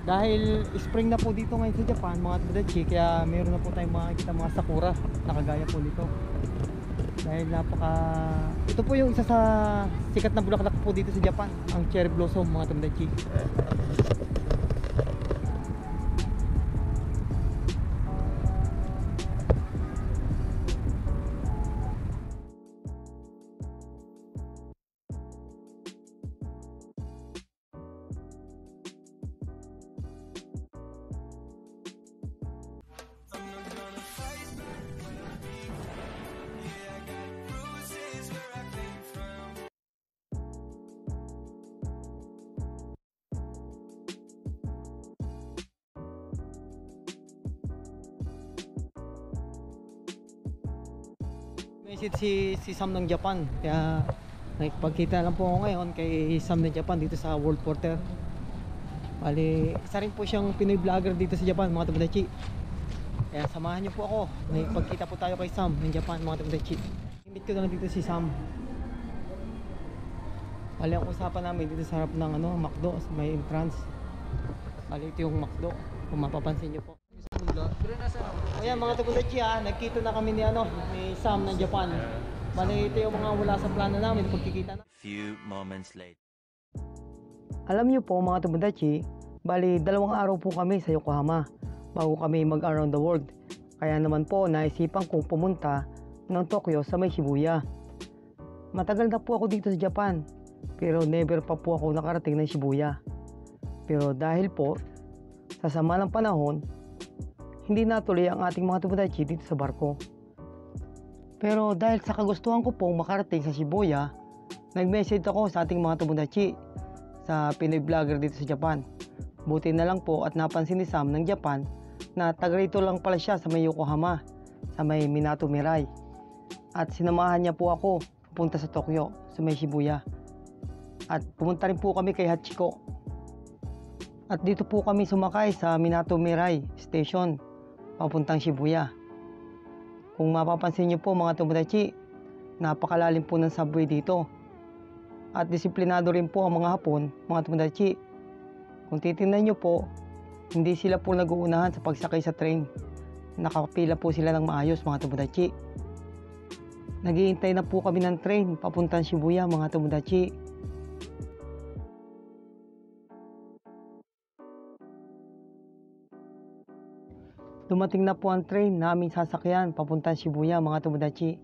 Dahil spring na po dito ngayon sa Japan mga tomodachi, kaya meron na po tayong makikita mga sakura na kagaya po nito. Dahil ito po yung isa sa sikat na bulaklak po dito sa Japan, ang cherry blossom mga tomodachi. Message si Sam ng Japan, kaya nakipagkita lang po ako ngayon kay Sam ng Japan dito sa World Porter. Bali, isa rin po siyang Pinoy vlogger dito sa Japan mga tomodachi. Kaya samahan niyo po ako, nakipagkita po tayo kay Sam ng Japan mga tomodachi. I-meet ko na lang dito si Sam. Bali, ang usapan namin dito sa harap ng McDo, may entrance. Bali, ito yung McDo kung mapapansin niyo po. Ayan mga tomodachi, nagkita na kami ni Sam ng Japan. Bali, ito yung mga wala sa plano namin pagkikita na. Few moments later. Alam niyo po mga tomodachi, bali 2 araw po kami sa Yokohama bago kami mag around the world. Kaya naman po naisipan kong pumunta ng Tokyo sa may Shibuya. Matagal na po ako dito sa Japan, pero never pa po ako nakarating ng Shibuya. Pero dahil po sa sama ng panahon, hindi natuloy ang ating mga tomodachi dito sa barko. Pero dahil sa kagustuhan ko pong makarating sa Shibuya, nag-message ako sa ating mga tomodachi sa Pinoy vlogger dito sa Japan. Buti na lang po at napansin ni Sam ng Japan na taga rito lang pala siya sa may Yokohama, sa may Minato Mirai. At sinamahan niya po ako pupunta sa Tokyo, sa may Shibuya. At pumunta rin po kami kay Hachiko. At dito po kami sumakay sa Minato Mirai Station papuntang Shibuya. Kung mapapansin niyo po mga tomodachi, napakalalim po ng subway dito. At disiplinado rin po ang mga Hapon, mga tomodachi. Kung titingnan niyo po, hindi sila po nag-uunahan sa pagsakay sa train. Nakapila po sila ng maayos mga tomodachi. Naghihintay na po kami ng train papuntang Shibuya mga tomodachi. Dumating na po ang train na aming sasakyan papuntang Shibuya mga tomodachi.